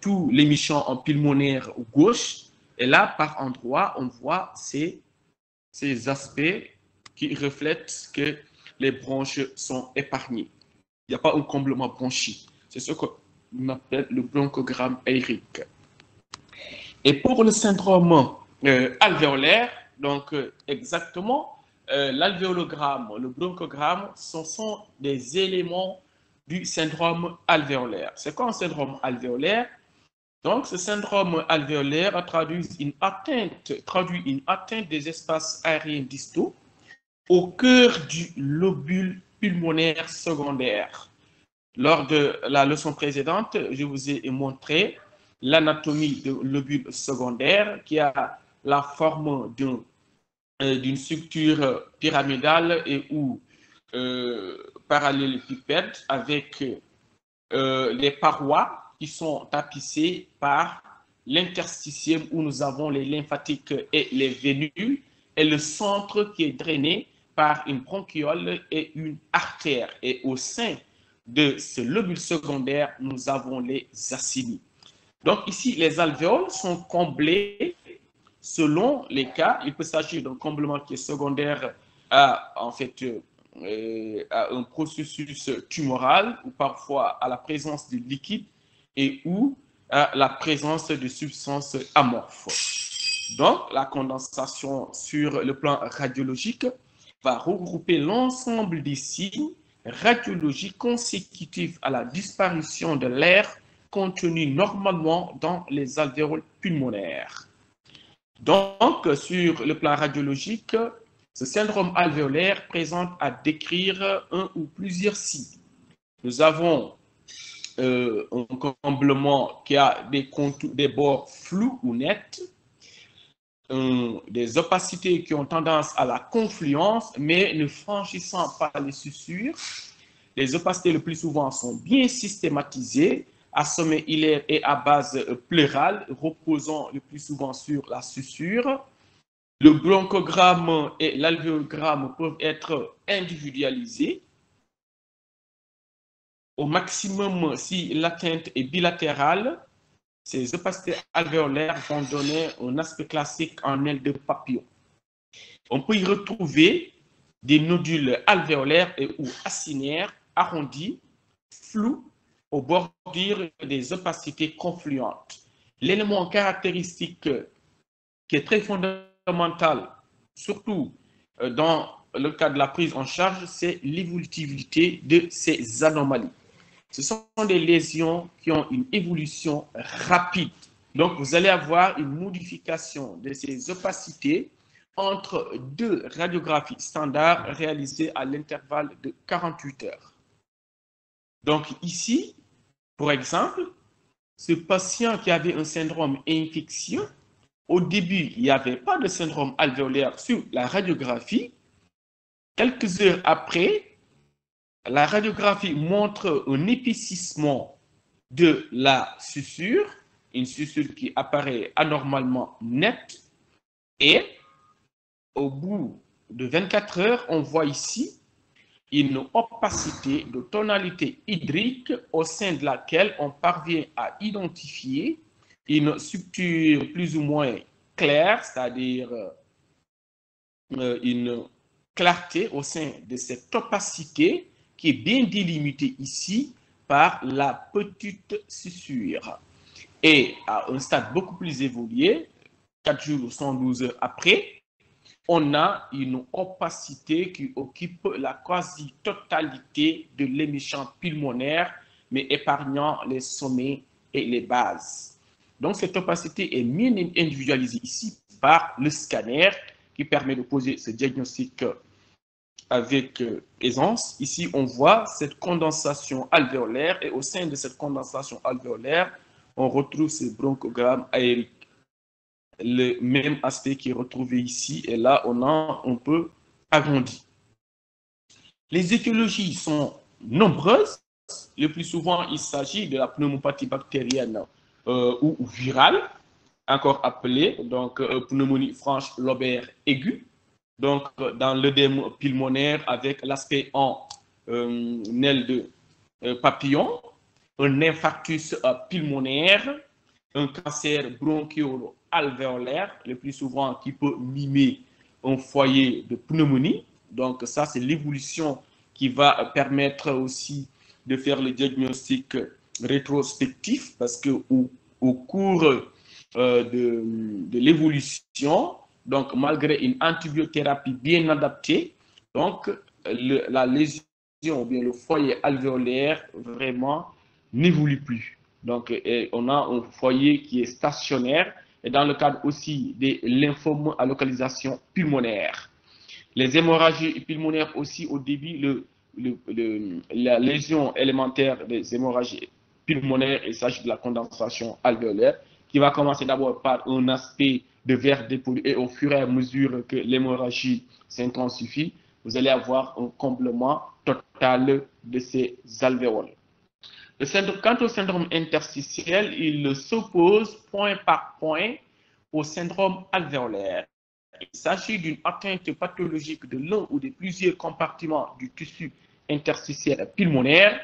tous les méchants pulmonaires gauche. Et là, par endroit, on voit ces aspects qui reflètent que les branches sont épargnées. Il n'y a pas un comblement bronchique. C'est ce qu'on appelle le bronchogramme aérique. Et pour le syndrome alvéolaire, donc exactement, l'alvéologramme, le bronchogramme, ce sont des éléments du syndrome alvéolaire. C'est quoi un syndrome alvéolaire? Donc, ce syndrome alvéolaire traduit une atteinte des espaces aériens distaux au cœur du lobule pulmonaire secondaire. Lors de la leçon précédente, je vous ai montré l'anatomie de lobule secondaire qui a la forme d'une structure pyramidale et ou parallélépipède avec les parois qui sont tapissées par l'interstitium où nous avons les lymphatiques et les vénules et le centre qui est drainé par une bronchiole et une artère. Et au sein de ce lobule secondaire, nous avons les acidies. Donc ici, les alvéoles sont comblés selon les cas. Il peut s'agir d'un comblement qui est secondaire à, en fait, à un processus tumoral ou parfois à la présence de liquide et ou à la présence de substances amorphes. Donc, la condensation sur le plan radiologique va regrouper l'ensemble des signes radiologiques consécutifs à la disparition de l'air contenu normalement dans les alvéoles pulmonaires. Donc, sur le plan radiologique, ce syndrome alvéolaire présente à décrire un ou plusieurs signes. Nous avons un comblement qui a des bords flous ou nets, des opacités qui ont tendance à la confluence, mais ne franchissant pas les sussures. Les opacités le plus souvent sont bien systématisées, à sommet hilaire et à base pleurale, reposant le plus souvent sur la sussure. Le bronchogramme et l'alvéologramme peuvent être individualisés. Au maximum, si l'atteinte est bilatérale, ces opacités alvéolaires vont donner un aspect classique en aile de papillon. On peut y retrouver des nodules alvéolaires et ou acinaires arrondis, flous, aux bordures des opacités confluentes. L'élément caractéristique qui est très fondamental, surtout dans le cas de la prise en charge, c'est l'évolutivité de ces anomalies. Ce sont des lésions qui ont une évolution rapide. Donc, vous allez avoir une modification de ces opacités entre deux radiographies standards réalisées à l'intervalle de 48 heures. Donc, ici, pour exemple, ce patient qui avait un syndrome infectieux, au début, il n'y avait pas de syndrome alvéolaire sur la radiographie. Quelques heures après, la radiographie montre un épaississement de la sussure, une sussure qui apparaît anormalement nette. Et au bout de 24 heures, on voit ici une opacité de tonalité hydrique au sein de laquelle on parvient à identifier une structure plus ou moins claire, c'est-à-dire une clarté au sein de cette opacité qui est bien délimitée ici par la petite sussure. Et à un stade beaucoup plus évolué, 4 jours ou 112 heures après, on a une opacité qui occupe la quasi-totalité de l'émission pulmonaire, mais épargnant les sommets et les bases. Donc, cette opacité est bien individualisée ici par le scanner qui permet de poser ce diagnostic avec aisance. Ici, on voit cette condensation alvéolaire et au sein de cette condensation alvéolaire, on retrouve ce bronchogramme aérique. Le même aspect qui est retrouvé ici et là, on peut agrandir. Les étiologies sont nombreuses. Le plus souvent, il s'agit de la pneumopathie bactérienne ou virale, encore appelée donc pneumonie franche lobaire aiguë. Donc, dans l'œdème pulmonaire avec l'aspect en aile de papillon. un infarctus pulmonaire, un cancer bronchiolo-alvéolaire, le plus souvent qui peut mimer un foyer de pneumonie. Donc ça, c'est l'évolution qui va permettre aussi de faire le diagnostic rétrospectif, parce que au cours de l'évolution, donc malgré une antibiothérapie bien adaptée, donc la lésion ou bien le foyer alvéolaire vraiment n'évolue plus. Donc on a un foyer qui est stationnaire, et dans le cadre aussi des lymphomes à localisation pulmonaire. Les hémorragies pulmonaires aussi, au début, la lésion élémentaire des hémorragies pulmonaires, il s'agit de la condensation alvéolaire, qui va commencer d'abord par un aspect de verre dépoli, et au fur et à mesure que l'hémorragie s'intensifie, vous allez avoir un comblement total de ces alvéoles. Quant au syndrome interstitiel, il s'oppose point par point au syndrome alvéolaire. Il s'agit d'une atteinte pathologique de l'un ou de plusieurs compartiments du tissu interstitiel pulmonaire.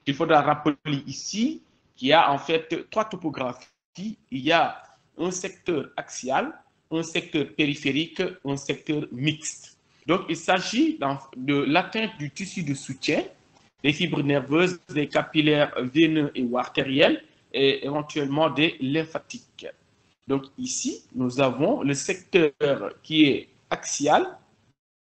Il faudra rappeler ici qu'il y a en fait trois topographies. Il y a un secteur axial, un secteur périphérique, un secteur mixte. Donc, il s'agit de l'atteinte du tissu de soutien, des fibres nerveuses, des capillaires veineux et ou artériels, et éventuellement des lymphatiques. Donc ici, nous avons le secteur qui est axial,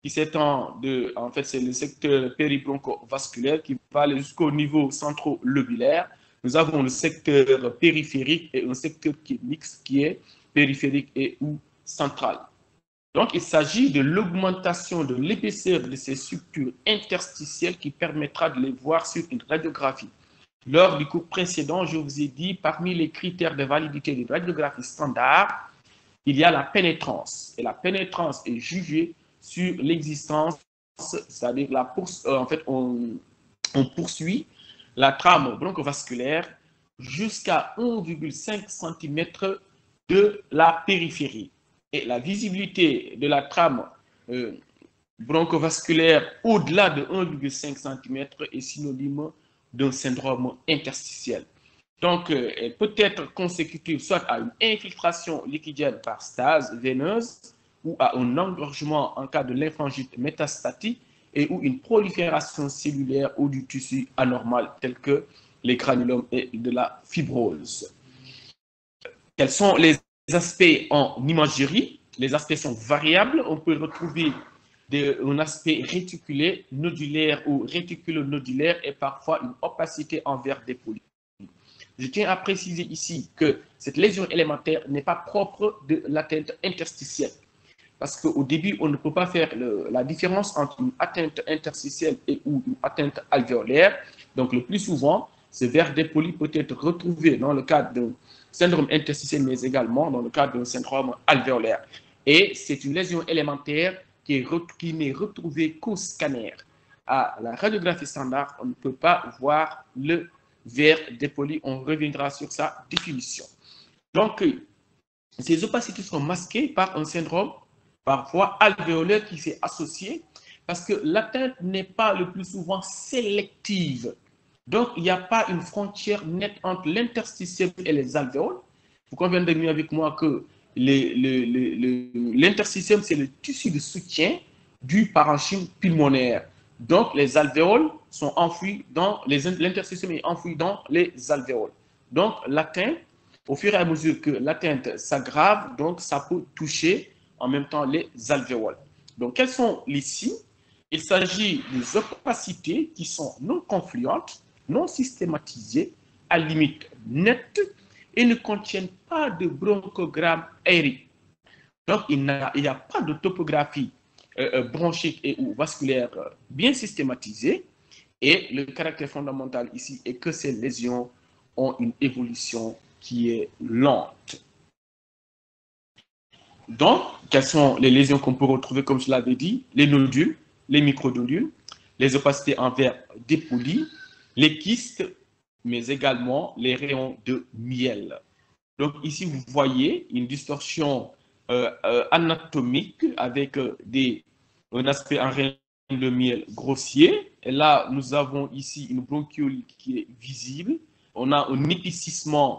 qui s'étend en fait, c'est le secteur péribroncovasculaire qui va aller jusqu'au niveau centrolobulaire. Nous avons le secteur périphérique et un secteur qui est mixte, qui est périphérique et ou central. Donc, il s'agit de l'augmentation de l'épaisseur de ces structures interstitielles qui permettra de les voir sur une radiographie. Lors du cours précédent, je vous ai dit, parmi les critères de validité d'une radiographie standard, il y a la pénétrance. Et la pénétrance est jugée sur l'existence, c'est-à-dire en fait, on poursuit la trame bronchovasculaire jusqu'à 1,5 cm de la périphérie. Et la visibilité de la trame bronchovasculaire au-delà de 1,5 cm est synonyme d'un syndrome interstitiel. Donc, elle peut être consécutive soit à une infiltration liquidienne par stase veineuse ou à un engorgement en cas de lymphangite métastatique et ou une prolifération cellulaire ou du tissu anormal tel que les granulomes et de la fibrose. Quels sont les aspects en imagerie? Les aspects sont variables. On peut retrouver un aspect réticulé, nodulaire ou réticulo-nodulaire et parfois une opacité en verre dépoli. Je tiens à préciser ici que cette lésion élémentaire n'est pas propre de l'atteinte interstitielle. Parce qu'au début, on ne peut pas faire la différence entre une atteinte interstitielle et ou une atteinte alvéolaire. Donc, le plus souvent, ce verre dépoli peut être retrouvé dans le cadre d'un syndrome interstitiel, mais également dans le cadre d'un syndrome alvéolaire. Et c'est une lésion élémentaire qui n'est retrouvée qu'au scanner. À la radiographie standard, on ne peut pas voir le verre dépoli. On reviendra sur sa définition. Donc, ces opacités sont masquées par un syndrome parfois alvéolaire qui s'est associé parce que l'atteinte n'est pas le plus souvent sélective. Donc, il n'y a pas une frontière nette entre l'interstitium et les alvéoles. Vous conviendrez mieux avec moi que l'interstitium, c'est le tissu de soutien du parenchyme pulmonaire. Donc, les alvéoles sont enfouies l'interstitium est enfoui dans les alvéoles. Donc, l'atteinte, au fur et à mesure que l'atteinte s'aggrave, donc ça peut toucher en même temps les alvéoles. Donc, quels sont les signes? Il s'agit des opacités qui sont non confluentes, non systématisées, à limite nette et ne contiennent pas de bronchogramme aérien. Donc, il n'y a pas de topographie bronchique et ou vasculaire bien systématisée. Et le caractère fondamental ici est que ces lésions ont une évolution qui est lente. Donc, quelles sont les lésions qu'on peut retrouver, comme je l'avais dit? Les nodules, les micronodules, les opacités en verre dépoli, les kystes, mais également les rayons de miel. Donc ici, vous voyez une distorsion anatomique avec un aspect en rayon de miel grossier. Et là, nous avons ici une bronchiole qui est visible. on a un épaississement